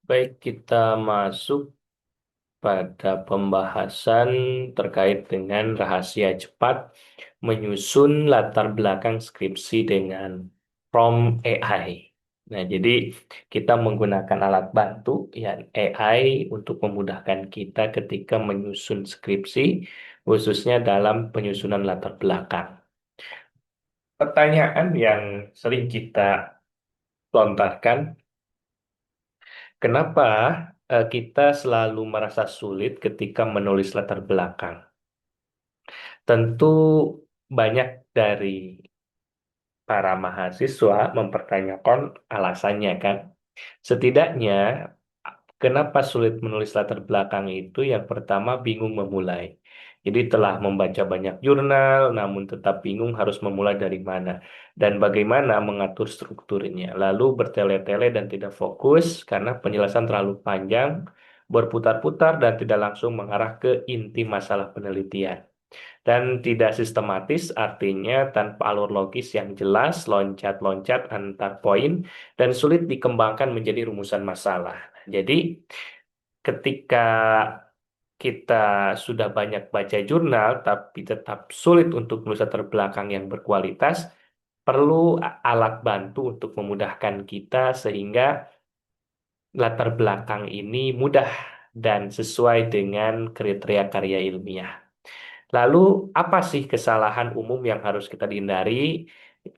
Baik, kita masuk pada pembahasan terkait dengan rahasia cepat menyusun latar belakang skripsi dengan prompt AI. Nah, jadi kita menggunakan alat bantu yang AI untuk memudahkan kita ketika menyusun skripsi, khususnya dalam penyusunan latar belakang. Pertanyaan yang sering kita lontarkan, kenapa kita selalu merasa sulit ketika menulis latar belakang? Tentu banyak dari para mahasiswa mempertanyakan alasannya kan. Setidaknya, kenapa sulit menulis latar belakang itu? Yang pertama, bingung memulai. Jadi telah membaca banyak jurnal, namun tetap bingung harus memulai dari mana dan bagaimana mengatur strukturnya. Lalu bertele-tele dan tidak fokus karena penjelasan terlalu panjang, berputar-putar dan tidak langsung mengarah ke inti masalah penelitian. Dan tidak sistematis artinya tanpa alur logis yang jelas, loncat-loncat antar poin, dan sulit dikembangkan menjadi rumusan masalah. Jadi, ketika kita sudah banyak baca jurnal, tapi tetap sulit untuk menulis latar belakang yang berkualitas, perlu alat bantu untuk memudahkan kita sehingga latar belakang ini mudah dan sesuai dengan kriteria karya ilmiah. Lalu, apa sih kesalahan umum yang harus kita hindari?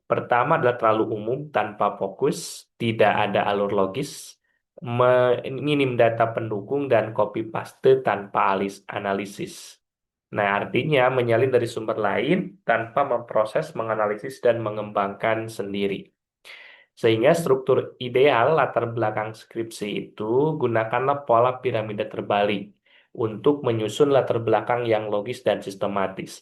Pertama adalah terlalu umum tanpa fokus, tidak ada alur logis, minim data pendukung, dan copy paste tanpa analisis. Nah, artinya menyalin dari sumber lain tanpa memproses, menganalisis, dan mengembangkan sendiri. Sehingga struktur ideal latar belakang skripsi itu gunakanlah pola piramida terbalik untuk menyusun latar belakang yang logis dan sistematis.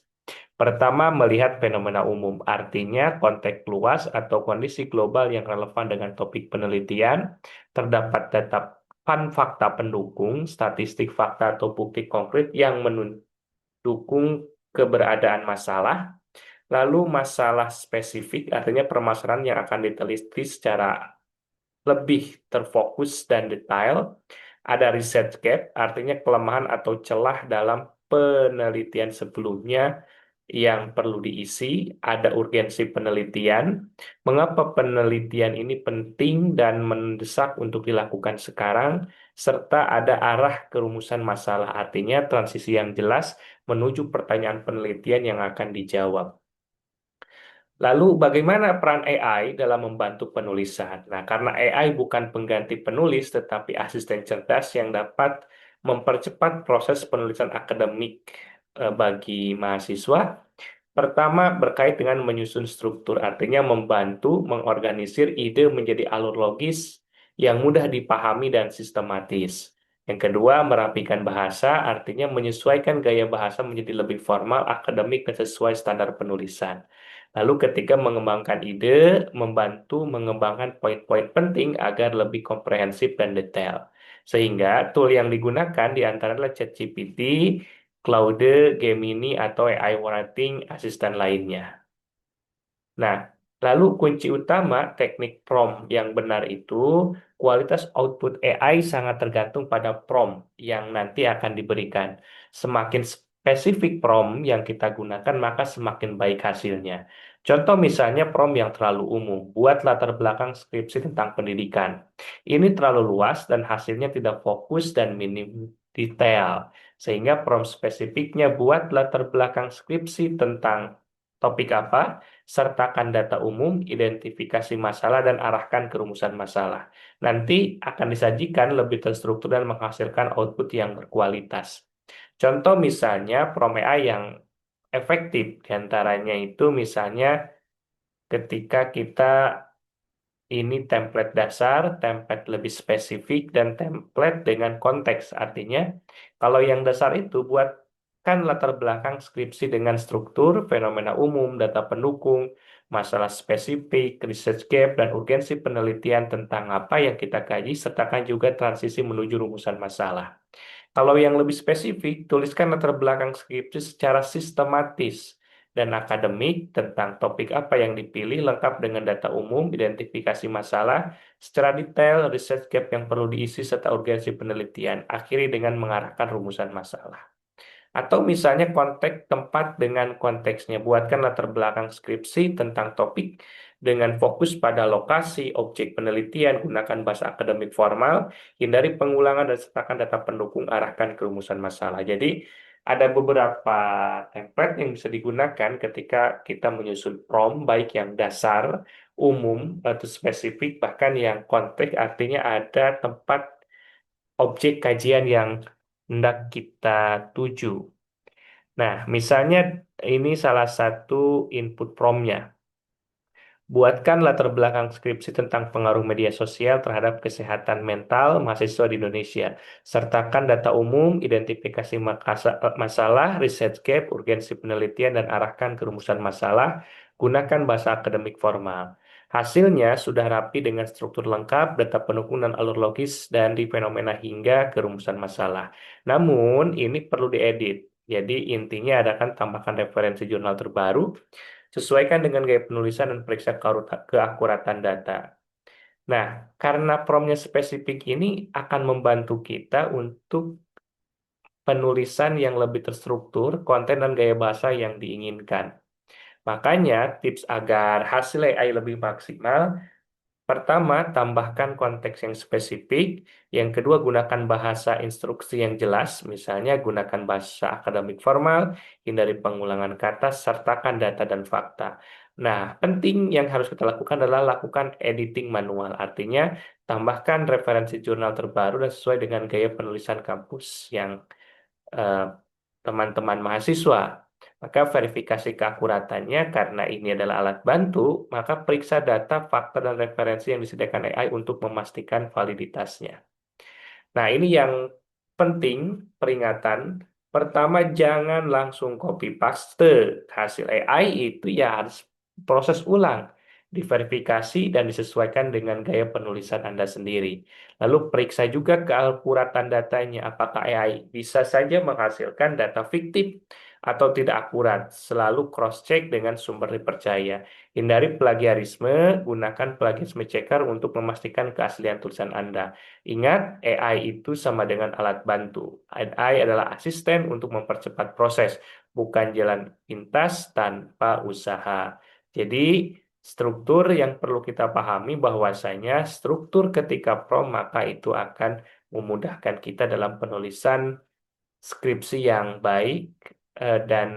Pertama, melihat fenomena umum, artinya konteks luas atau kondisi global yang relevan dengan topik penelitian, terdapat data fakta pendukung, statistik fakta atau bukti konkret yang mendukung keberadaan masalah. Lalu masalah spesifik, artinya permasalahan yang akan diteliti secara lebih terfokus dan detail. Ada research gap, artinya kelemahan atau celah dalam penelitian sebelumnya yang perlu diisi. Ada urgensi penelitian, mengapa penelitian ini penting dan mendesak untuk dilakukan sekarang, serta ada arah kerumusan masalah, artinya transisi yang jelas menuju pertanyaan penelitian yang akan dijawab. Lalu bagaimana peran AI dalam membantu penulisan? Nah, karena AI bukan pengganti penulis, tetapi asisten cerdas yang dapat mempercepat proses penulisan akademik bagi mahasiswa. Pertama, berkait dengan menyusun struktur, artinya membantu mengorganisir ide menjadi alur logis yang mudah dipahami dan sistematis. Yang kedua, merapikan bahasa, artinya menyesuaikan gaya bahasa menjadi lebih formal, akademik, dan sesuai standar penulisan. Lalu ketika mengembangkan ide, membantu mengembangkan poin-poin penting agar lebih komprehensif dan detail. Sehingga tool yang digunakan di antara adalah ChatGPT, Claude, Gemini, atau AI writing asisten lainnya. Nah, lalu kunci utama teknik prompt yang benar itu, kualitas output AI sangat tergantung pada prompt yang nanti akan diberikan. Semakin spesifik prompt yang kita gunakan, maka semakin baik hasilnya. Contoh misalnya prompt yang terlalu umum, buat latar belakang skripsi tentang pendidikan. Ini terlalu luas dan hasilnya tidak fokus dan minim detail. Sehingga prompt spesifiknya buat latar belakang skripsi tentang topik apa, sertakan data umum, identifikasi masalah, dan arahkan ke rumusan masalah. Nanti akan disajikan lebih terstruktur dan menghasilkan output yang berkualitas. Contoh misalnya prompt AI yang efektif, diantaranya itu misalnya ketika kita ini template dasar, template lebih spesifik, dan template dengan konteks. Artinya, kalau yang dasar itu buatkan latar belakang skripsi dengan struktur, fenomena umum, data pendukung, masalah spesifik, research gap, dan urgensi penelitian tentang apa yang kita kaji, sertakan juga transisi menuju rumusan masalah. Kalau yang lebih spesifik, tuliskan latar belakang skripsi secara sistematis dan akademik tentang topik apa yang dipilih, lengkap dengan data umum, identifikasi masalah, secara detail, research gap yang perlu diisi, serta urgensi penelitian. Akhiri dengan mengarahkan rumusan masalah. Atau misalnya konteks tempat dengan konteksnya. Buatkan latar belakang skripsi tentang topik dengan fokus pada lokasi, objek penelitian, gunakan bahasa akademik formal, hindari pengulangan dan sertakan data pendukung, arahkan ke rumusan masalah. Jadi ada beberapa template yang bisa digunakan ketika kita menyusun prompt, baik yang dasar, umum, atau spesifik, bahkan yang konteks artinya ada tempat objek kajian yang hendak kita tuju. Nah, misalnya ini salah satu input prompt-nya. Buatkan latar belakang skripsi tentang pengaruh media sosial terhadap kesehatan mental mahasiswa di Indonesia. Sertakan data umum, identifikasi masalah, research gap, urgensi penelitian, dan arahkan ke rumusan masalah. Gunakan bahasa akademik formal. Hasilnya sudah rapi dengan struktur lengkap, data pendukung dan alur logis dari fenomena hingga ke rumusan masalah. Namun, ini perlu diedit. Jadi intinya adakan tambahkan referensi jurnal terbaru, sesuaikan dengan gaya penulisan dan periksa keakuratan data. Nah, karena promptnya spesifik ini akan membantu kita untuk penulisan yang lebih terstruktur, konten dan gaya bahasa yang diinginkan. Makanya, tips agar hasil AI lebih maksimal: pertama, tambahkan konteks yang spesifik. Yang kedua, gunakan bahasa instruksi yang jelas. Misalnya, gunakan bahasa akademik formal, hindari pengulangan kata, sertakan data dan fakta. Nah, penting yang harus kita lakukan adalah lakukan editing manual. Artinya, tambahkan referensi jurnal terbaru dan sesuai dengan gaya penulisan kampus yang eh, teman-teman mahasiswa. Maka verifikasi keakuratannya, karena ini adalah alat bantu, maka periksa data, fakta, dan referensi yang disediakan AI untuk memastikan validitasnya. Nah, ini yang penting, peringatan. Pertama, jangan langsung copy paste hasil AI, itu ya harus proses ulang, diverifikasi dan disesuaikan dengan gaya penulisan Anda sendiri. Lalu periksa juga keakuratan datanya, apakah AI bisa saja menghasilkan data fiktif atau tidak akurat. Selalu cross-check dengan sumber dipercaya. Hindari plagiarisme, gunakan plagiarisme checker untuk memastikan keaslian tulisan Anda. Ingat, AI itu sama dengan alat bantu. AI adalah asisten untuk mempercepat proses, bukan jalan pintas tanpa usaha. Jadi, struktur yang perlu kita pahami bahwasanya struktur ketika prompt maka itu akan memudahkan kita dalam penulisan skripsi yang baik, dan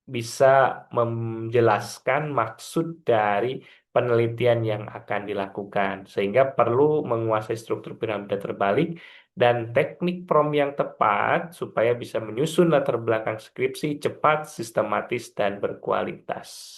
bisa menjelaskan maksud dari penelitian yang akan dilakukan, sehingga perlu menguasai struktur piramida terbalik dan teknik prompt yang tepat supaya bisa menyusun latar belakang skripsi cepat, sistematis, dan berkualitas.